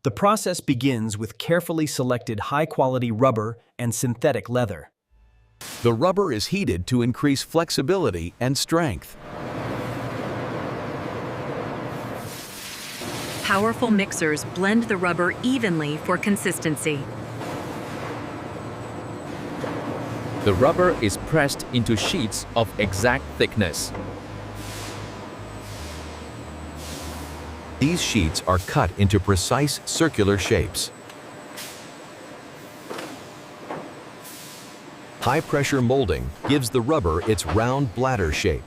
The process begins with carefully selected high-quality rubber and synthetic leather. The rubber is heated to increase flexibility and strength. Powerful mixers blend the rubber evenly for consistency. The rubber is pressed into sheets of exact thickness. These sheets are cut into precise circular shapes. High-pressure molding gives the rubber its round bladder shape.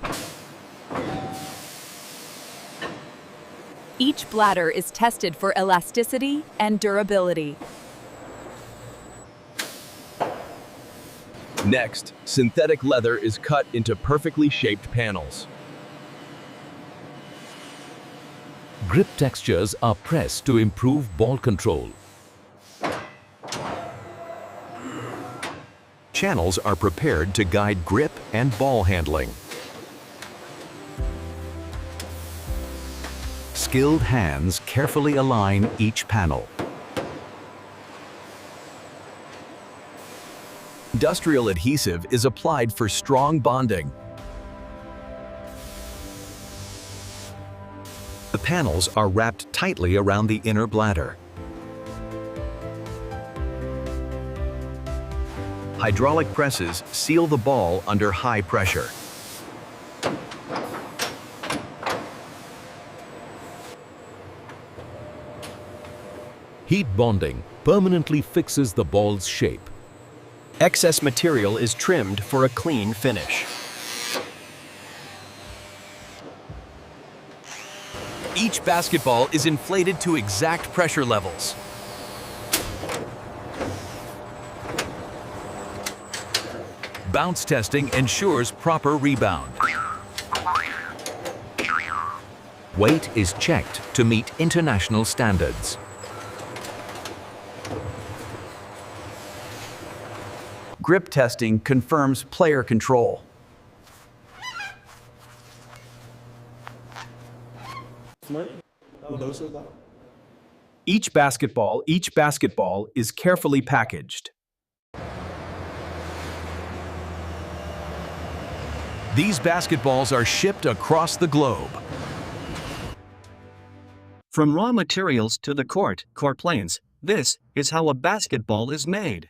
Each bladder is tested for elasticity and durability. Next, synthetic leather is cut into perfectly shaped panels. Grip textures are pressed to improve ball control. Channels are prepared to guide grip and ball handling. Skilled hands carefully align each panel. Industrial adhesive is applied for strong bonding. The panels are wrapped tightly around the inner bladder. Hydraulic presses seal the ball under high pressure. Heat bonding permanently fixes the ball's shape. Excess material is trimmed for a clean finish. Each basketball is inflated to exact pressure levels. Bounce testing ensures proper rebound. Weight is checked to meet international standards. Grip testing confirms player control. Each basketball is carefully packaged. These basketballs are shipped across the globe. From raw materials to the court planes, this is how a basketball is made.